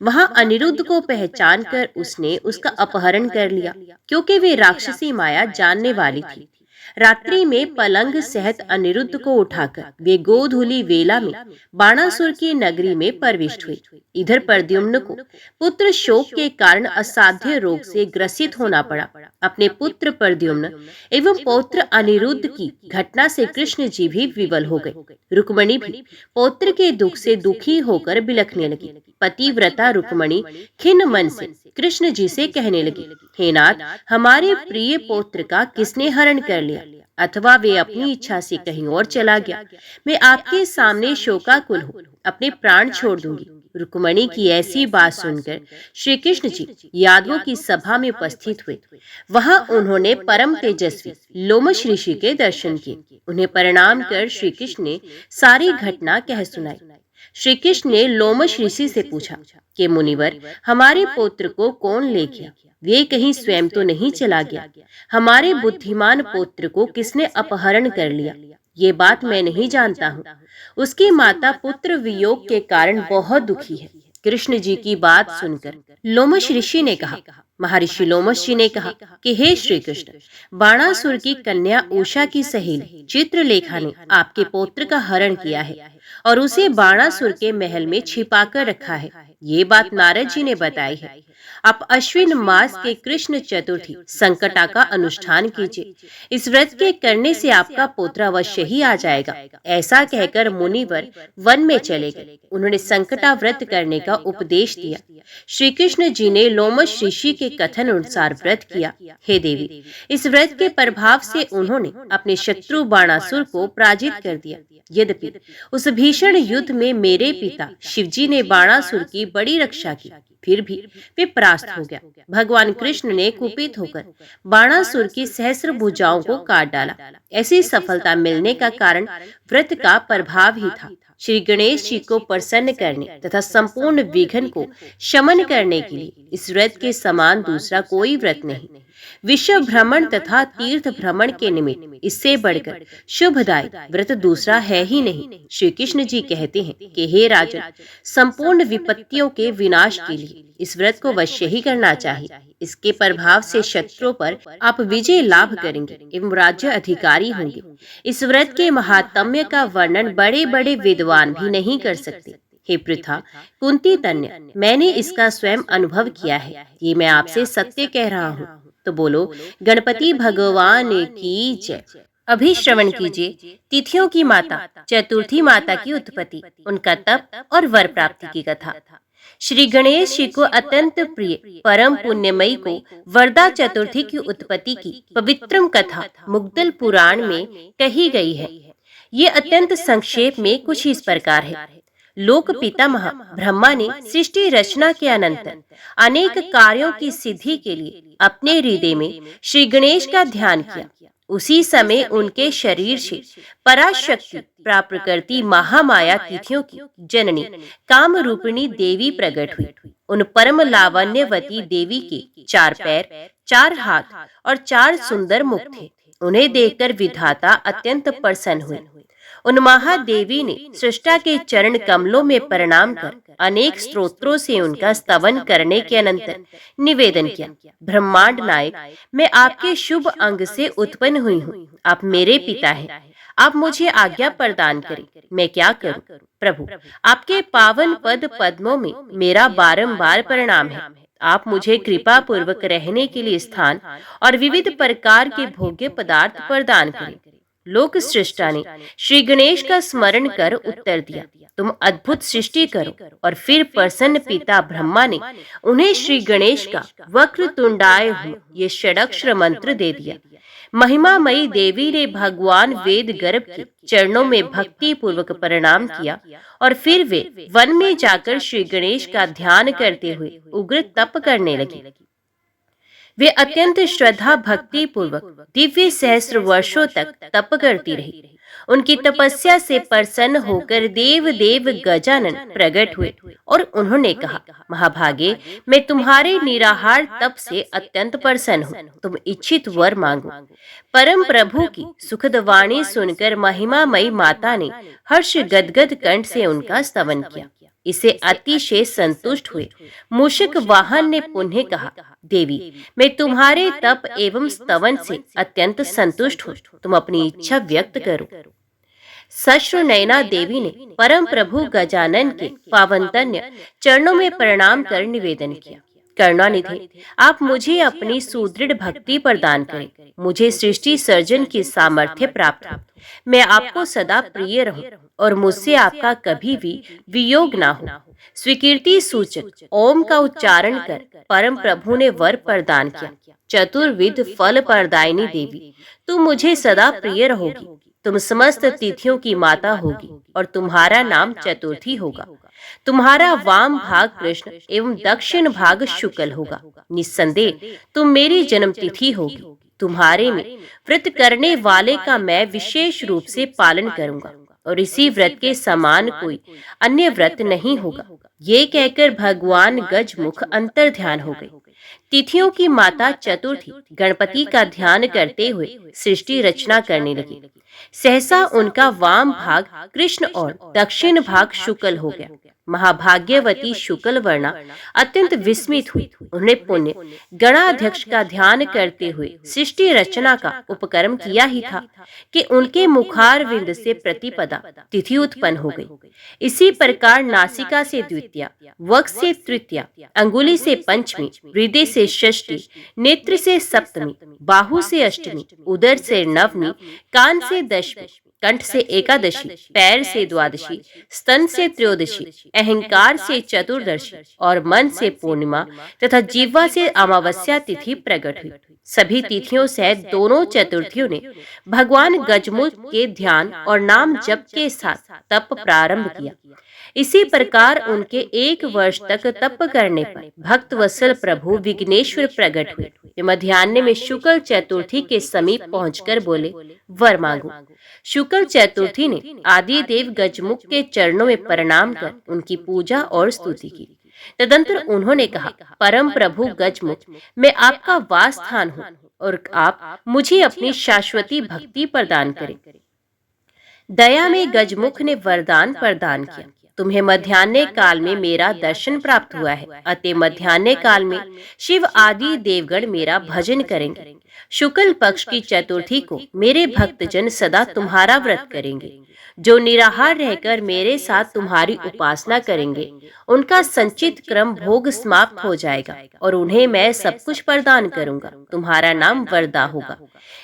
वहां अनिरुद्ध को पहचान कर उसने उसका अपहरण कर लिया, क्योंकि वे राक्षसी माया जानने वाली थी। रात्रि में पलंग सहित अनिरुद्ध को उठाकर वे गोधूली वेला में बाणासुर की नगरी में प्रविष्ट हुए। इधर प्रद्युम्न को पुत्र शोक के कारण असाध्य रोग से ग्रसित होना पड़ा। अपने पुत्र प्रद्युम्न एवं पौत्र अनिरुद्ध की घटना से कृष्ण जी भी विवल हो गए। रुक्मणी भी पौत्र के दुख से दुखी होकर बिलखने लगी। पतिव्रता रुक्मणी खिन्न मन से कृष्ण जी से कहने लगी, हे नाथ, हमारे प्रिय पौत्र का किसने हरण कर लिया, अथवा वे अपनी इच्छा से कहीं और चला गया। मैं आपके सामने शोकाकुल हूँ, अपने प्राण छोड़ दूंगी। रुक्मणी की ऐसी बात सुनकर श्री कृष्ण जी यादवों की सभा में उपस्थित हुए। वहां उन्होंने परम तेजस्वी लोमश ऋषि के दर्शन किए। उन्हें प्रणाम कर श्री कृष्ण ने सारी घटना कह सुनाई। श्री कृष्ण ने लोमश ऋषि से पूछा कि मुनिवर, हमारे पुत्र को कौन ले गया? वे कहीं स्वयं तो नहीं चला गया? हमारे बुद्धिमान पुत्र को किसने अपहरण कर लिया? ये बात मैं नहीं जानता हूँ। उसकी माता पुत्र वियोग के कारण बहुत दुखी है। कृष्ण जी की बात सुनकर लोमश ऋषि ने कहा, महर्षि लोमश जी ने कहा कि हे श्री कृष्ण, बाणासुर की कन्या उषा की सहेली चित्रलेखा ने आपके पुत्र का हरण किया है और उसे बाणासुर के महल में छिपाकर रखा है। ये बात नारद जी ने बताई है। आप अश्विन मास के कृष्ण चतुर्थी संकटा का अनुष्ठान कीजिए। इस व्रत के करने से आपका पुत्र अवश्य ही आ जाएगा। ऐसा कहकर मुनिवर वन में चले गए। उन्होंने संकटा व्रत करने का उपदेश दिया। श्री कृष्ण जी ने लोमश ऋषि के कथन अनुसार व्रत किया। हे देवी, इस व्रत के प्रभाव से उन्होंने अपने शत्रु बाणासुर को पराजित कर दिया। यद्यपि उस भीषण युद्ध में मेरे पिता शिवजी ने बाणासुर की बड़ी रक्षा की, फिर भी वे परास्त हो गया। भगवान कृष्ण ने कुपित होकर बाणासुर की सहस्र भुजाओं को काट डाला। ऐसी सफलता मिलने का कारण व्रत का प्रभाव ही था। श्री गणेश जी को प्रसन्न करने तथा संपूर्ण विघ्न को शमन करने के लिए इस व्रत के समान दूसरा कोई व्रत नहीं। विश्व भ्रमण तथा तीर्थ भ्रमण के निमित्त इससे बढ़कर शुभदायी व्रत दूसरा है ही नहीं। श्री कृष्ण जी कहते हैं कि हे राजन, संपूर्ण विपत्तियों के विनाश के लिए इस व्रत को अवश्य ही करना चाहिए। इसके प्रभाव से शत्रुओं पर आप विजय लाभ करेंगे एवं राज्य अधिकारी होंगे। इस व्रत के महात्म्य का वर्णन बड़े बड़े विद्वान भी नहीं कर सकते। हे पृथा, कुंती तन्य, मैंने इसका स्वयं अनुभव किया है। ये मैं आपसे सत्य कह रहा हूँ। तो बोलो गणपति भगवान की जय। अभी श्रवण कीजिए तिथियों की माता चतुर्थी माता की उत्पत्ति, उनका तप और वर प्राप्ति की कथा। श्री गणेश जी को अत्यंत प्रिय परम पुण्यमयी को वरदा चतुर्थी की उत्पत्ति की पवित्रम कथा मुग्दल पुराण में कही गई है। ये अत्यंत संक्षेप में कुछ इस प्रकार है। लोक पितामह ब्रह्मा ने सृष्टि रचना के अनंतर अनेक कार्यों की सिद्धि के लिए अपने हृदय में श्री गणेश का ध्यान किया। उसी समय उनके शरीर से पराशक्ति प्राप्त करती महामाया तिथियों की जननी काम रूपिणी देवी प्रकट हुई। उन परम लावण्यवती देवी के 4 पैर, 4 हाथ और 4 सुंदर मुख थे। उन्हें देखकर विधाता अत्यंत प्रसन्न हुए। उन महादेवी ने सृष्टा के चरण कमलों में प्रणाम कर अनेक स्तोत्रों से उनका स्तवन करने के अनंतर निवेदन किया, ब्रह्मांड नायक, मैं आपके शुभ अंग से उत्पन्न हुई हूँ। आप मेरे पिता हैं। आप मुझे आज्ञा प्रदान करें, मैं क्या करूं? प्रभु, आपके पावन पद पद्मों में मेरा बारंबार प्रणाम है। आप मुझे कृपा पूर्वक रहने के लिए स्थान और विविध प्रकार के भोग्य पदार्थ प्रदान करें। लोक सृष्टा ने श्री गणेश का स्मरण कर उत्तर दिया, तुम अद्भुत सृष्टि करो। और फिर प्रसन्न पिता ब्रह्मा ने उन्हें श्री गणेश का वक्रतुंडाय हूँ ये षडक्षर मंत्र दे दिया। महिमामयी देवी ने भगवान वेद गर्भ के चरणों में भक्ति पूर्वक प्रणाम किया और फिर वे वन में जाकर श्री गणेश का ध्यान करते हुए उग्र तप करने लगी। वे अत्यंत श्रद्धा भक्ति पूर्वक दिव्य सहस्र वर्षों तक तप करती रही। उनकी तपस्या से प्रसन्न होकर देव देव गजानन प्रकट हुए और उन्होंने कहा, महाभागे, मैं तुम्हारे निराहार तप से अत्यंत प्रसन्न हूँ, तुम इच्छित वर मांगो। परम प्रभु की सुखद वाणी सुनकर महिमामयी माता ने हर्ष गदगद कंठ से उनका स्तवन किया। इसे अतिशय संतुष्ट हुए मूषक वाहन ने पुनः कहा, देवी, मैं तुम्हारे तप एवं स्तवन से अत्यंत संतुष्ट हूँ, तुम अपनी इच्छा व्यक्त करो। सश्रु नयना देवी ने परम प्रभु गजानन के पावनतन्य चरणों में प्रणाम कर निवेदन किया, करुणानिधि, आप मुझे अपनी सुदृढ़ भक्ति प्रदान करें, मुझे सृष्टि सर्जन की सामर्थ्य प्राप्त हो, मैं आपको सदा प्रिय रहूं और मुझसे आपका कभी भी वियोग ना हो। स्वीकृति सूचक ओम का उच्चारण कर परम प्रभु ने वर प्रदान किया, चतुर्विध फल प्रदायिनी देवी, तुम मुझे सदा प्रिय रहोगी, तुम समस्त तिथियों की माता होगी और तुम्हारा नाम चतुर्थी होगा। तुम्हारा वाम भाग कृष्ण एवं दक्षिण भाग शुक्ल होगा। निस्संदेह तुम मेरी जन्म तिथि होगी। तुम्हारे में व्रत करने वाले का मैं विशेष रूप से पालन करूंगा और इसी व्रत के समान कोई अन्य व्रत नहीं होगा। ये कहकर भगवान गजमुख अंतर ध्यान हो गए। तिथियों की माता चतुर्थी गणपति का ध्यान करते हुए सृष्टि रचना करने लगी। सहसा उनका वाम भाग कृष्ण और दक्षिण भाग शुक्ल हो गया। महाभाग्यवती शुक्ल वर्णा अत्यंत विस्मित हुई। उन्हें पुण्य गणाध्यक्ष का ध्यान करते हुए सृष्टि रचना का उपक्रम किया ही था कि उनके मुखार विंद से प्रतिपदा तिथि उत्पन्न हो गई। इसी प्रकार नासिका से द्वितीया, वक्ष से तृतीया, अंगुली से पंचमी, हृदय से षष्ठी, नेत्र से सप्तमी, बाहु से अष्टमी, उदर से नवमी, कान से दशमी, कंठ से एकादशी, पैर से द्वादशी, स्तन से त्रयोदशी, अहंकार से चतुर्दशी और मन से पूर्णिमा तथा जीवा से अमावस्या तिथि प्रकट हुई। सभी तिथियों सहित दोनों चतुर्थियों ने भगवान गजमुख के ध्यान और नाम जप के साथ तप प्रारंभ किया। इसी प्रकार उनके 1 वर्ष तक तप करने पर भक्त वत्सल प्रभु विघ्नेश्वर प्रकट हुए। वे मध्याह्न में शुक्ल चतुर्थी के समीप पहुंचकर बोले, वर मांगो। शुक्ल चतुर्थी ने आदि देव गजमुख के चरणों में प्रणाम कर उनकी पूजा और स्तुति की। तदंतर उन्होंने कहा, परम प्रभु गजमुख, मैं आपका वास स्थान हूँ और आप मुझे अपनी शाश्वती भक्ति प्रदान करें। दया में गजमुख ने वरदान प्रदान किया, तुम्हें मध्याह्न काल में मेरा दर्शन प्राप्त हुआ है, अतः मध्याह्न काल में शिव आदि देवगण मेरा भजन करेंगे। शुक्ल पक्ष की चतुर्थी को मेरे भक्तजन सदा तुम्हारा व्रत करेंगे। जो निराहार रहकर मेरे साथ तुम्हारी उपासना करेंगे, उनका संचित क्रम भोग समाप्त हो जाएगा और उन्हें मैं सब कुछ प्रदान करूंगा। तुम्हारा नाम वरदा होगा।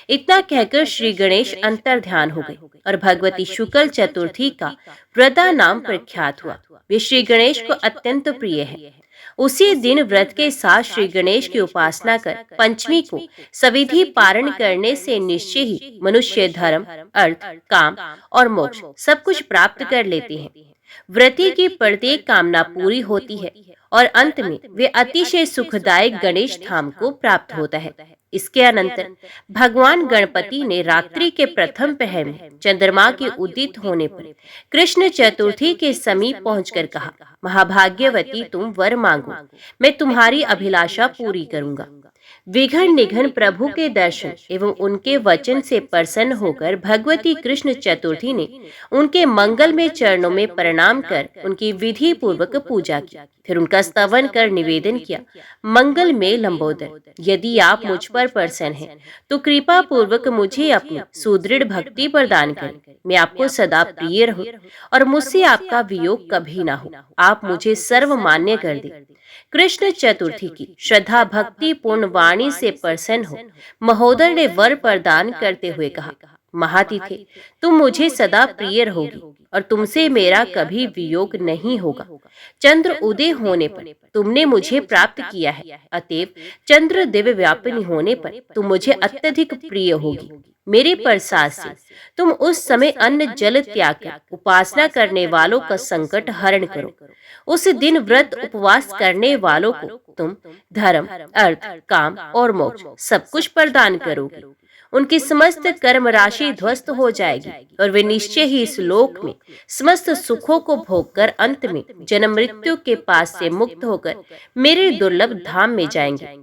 इतना कहकर श्री गणेश अंतर ध्यान हो गए और भगवती शुक्ल चतुर्थी का वरदा नाम प्रख्यात हुआ। वे श्री गणेश को अत्यंत प्रिय है। उसी दिन व्रत के साथ श्री गणेश की उपासना कर पंचमी को सविधि पारण करने से निश्चय ही मनुष्य धर्म, अर्थ, काम और मोक्ष सब कुछ प्राप्त कर लेते हैं। व्रती की प्रत्येक कामना पूरी होती है और अंत में वे अतिशय सुखदायक गणेश धाम को प्राप्त होता है। इसके अनंतर भगवान गणपति ने रात्रि के प्रथम पहर में चंद्रमा के उदित होने पर कृष्ण चतुर्थी के समीप पहुंचकर कहा, महाभाग्यवती, तुम वर मांगो, मैं तुम्हारी अभिलाषा पूरी करूंगा। विघ्न निघन प्रभु के दर्शन एवं उनके वचन से प्रसन्न होकर भगवती कृष्ण चतुर्थी ने उनके मंगल में चरणों में प्रणाम कर उनकी विधि पूर्वक पूजा की। फिर उनका स्तवन कर निवेदन किया, मंगल में लंबोदर, यदि आप मुझ पर प्रसन्न हैं तो कृपा पूर्वक मुझे अपनी सुदृढ़ भक्ति प्रदान करें। मैं आपको सदा प्रिय रहूं और मुझसे आपका वियोग कभी ना हो। आप मुझे सर्वमान्य कर दे। कृष्ण चतुर्थी की श्रद्धा भक्ति पूर्ण वाणी से प्रसन्न हो महोदय ने वर प्रदान करते हुए कहा, महाती थे, तुम मुझे सदा प्रिय रहोगी और तुमसे मेरा कभी वियोग नहीं होगा। चंद्र उदय होने पर तुमने मुझे प्राप्त किया है, अतएव चंद्र दिव्य व्यापिनी होने पर तुम मुझे अत्यधिक प्रिय होगी। मेरे प्रसाद से तुम उस समय अन्न जल त्याग कर उपासना करने वालों का संकट हरण करो। उस दिन व्रत उपवास करने वालों को तुम धर्म, अर्थ, काम और मोक्ष सब कुछ प्रदान करोगे। उनकी समस्त कर्म राशि ध्वस्त हो जाएगी और वे निश्चय ही इस लोक में समस्त सुखों को भोगकर अंत में जन्म मृत्यु के पास से मुक्त होकर मेरे दुर्लभ धाम में जाएंगे।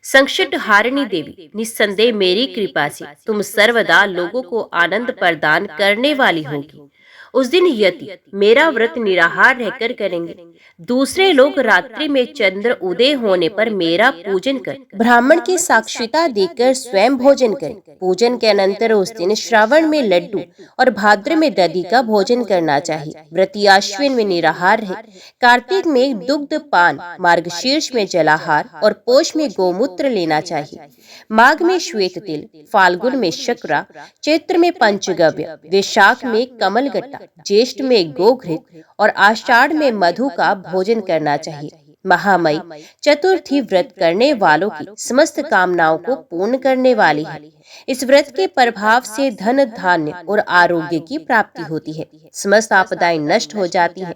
संकट हारिणी देवी, निस्संदेह मेरी कृपा से तुम सर्वदा लोगों को आनंद प्रदान करने वाली होगी। उस दिन यदि मेरा व्रत निराहार रहकर करेंगे, दूसरे लोग रात्रि में चंद्र उदय होने पर मेरा पूजन कर ब्राह्मण की साक्षिता देकर स्वयं भोजन करें। पूजन के अनंतर उस दिन श्रावण में लड्डू और भाद्र में दधी का भोजन करना चाहिए। व्रती अश्विन में निराहार रहे, कार्तिक में दुग्ध पान, मार्गशीर्ष में जलाहार और पोष में गोमूत्र लेना चाहिए। माघ में श्वेत तिल, फाल्गुन में शकरा, चैत्र में पंचगव्य, वैशाख में कमलगट्टा, ज्येष्ठ में गोघृत और आषाढ़ में मधु का भोजन करना चाहिए। महामयी चतुर्थी व्रत करने वालों की समस्त कामनाओं को पूर्ण करने वाली है। इस व्रत के प्रभाव से धन, धान्य और आरोग्य की प्राप्ति होती है, समस्त आपदाएं नष्ट हो जाती हैं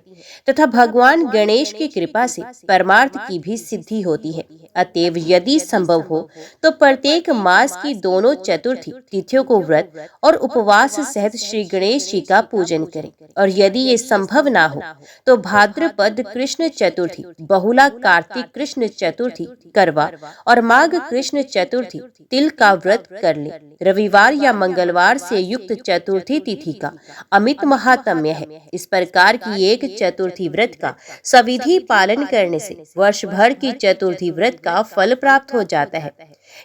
तथा भगवान गणेश की कृपा से परमार्थ की भी सिद्धि होती है। अतएव यदि संभव हो तो प्रत्येक मास की दोनों चतुर्थी तिथियों को व्रत और उपवास सहित श्री गणेश जी का पूजन करें, और यदि ये संभव ना हो तो भाद्रपद कृष्ण चतुर्थी, बहुला कार्तिक कृष्ण चतुर्थी, करवा और माघ कृष्ण चतुर्थी तिल का व्रत कर ले। रविवार या मंगलवार से युक्त चतुर्थी तिथि का अमित महात्म्य है। इस प्रकार की एक चतुर्थी व्रत का सविधि पालन करने से वर्ष भर की चतुर्थी व्रत का फल प्राप्त हो जाता है।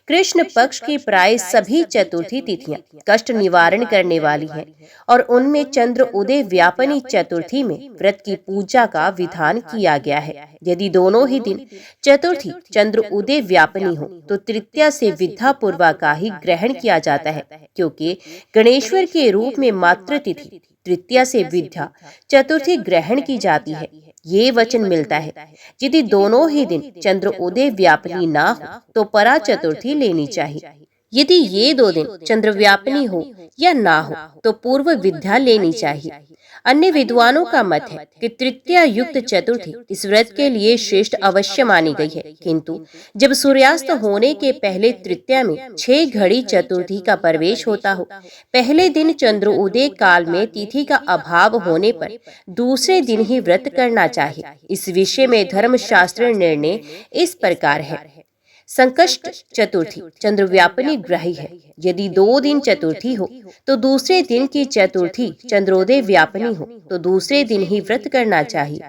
कृष्ण पक्ष की प्राय सभी चतुर्थी तिथियां कष्ट निवारण करने वाली हैं और उनमें चंद्र उदय व्यापनी चतुर्थी में व्रत की पूजा का विधान किया गया है। यदि दोनों ही दिन चतुर्थी चंद्र उदय व्यापनी हो तो तृतीया से विद्या पूर्वा का ही ग्रहण किया जाता है, क्योंकि गणेश्वर के रूप में मातृ तिथि तृतीया से विद्या चतुर्थी ग्रहण की जाती है। ये वचन मिलता है। यदि दोनों ही दिन चंद्र उदय व्यापनी ना हो तो परा चतुर्थी लेनी चाहिए। यदि ये दो दिन चंद्र व्यापनी हो या ना हो तो पूर्व विद्या लेनी चाहिए। अन्य विद्वानों का मत है कि तृतीया युक्त चतुर्थी इस व्रत के लिए श्रेष्ठ अवश्य मानी गई है, किंतु जब सूर्यास्त होने के पहले तृतीया में 6 घड़ी चतुर्थी का प्रवेश होता हो, पहले दिन चंद्र उदय काल में तिथि का अभाव होने पर दूसरे दिन ही व्रत करना चाहिए। इस विषय में धर्मशास्त्र निर्णय इस प्रकार है। संकष्ट चतुर्थी चंद्र व्यापनी ग्रही है। यदि 2 दिन चतुर्थी हो तो दूसरे दिन की चतुर्थी चंद्रोदय व्यापनी हो तो दूसरे दिन ही व्रत करना चाहिए।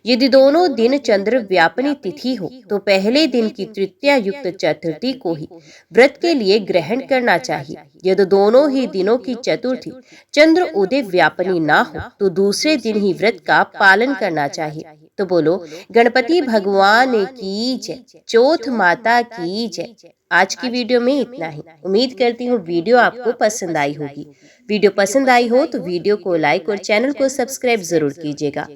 यदि दोनों दिन चंद्र व्यापनी तिथि हो तो पहले दिन की तृतीया युक्त चतुर्थी को ही व्रत के लिए ग्रहण करना चाहिए। यदि दोनों ही दिनों की चतुर्थी चंद्र उदय व्यापनी ना हो तो दूसरे दिन ही व्रत का पालन करना चाहिए। तो बोलो गणपति भगवान की जय, चौथ माता की जय। आज की वीडियो में इतना ही। उम्मीद करती हूँ वीडियो आपको पसंद आई होगी। वीडियो पसंद आई हो तो वीडियो को लाइक और चैनल को सब्सक्राइब जरूर कीजिएगा।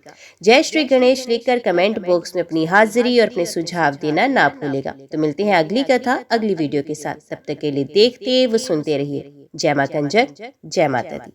जय श्री गणेश लिखकर कमेंट बॉक्स में अपनी हाजिरी और अपने सुझाव देना ना भूलेगा। तो मिलते हैं अगली कथा अगली वीडियो के साथ। तब तक के लिए देखते व सुनते रहिए। जय मां कंजक, जय माता दी।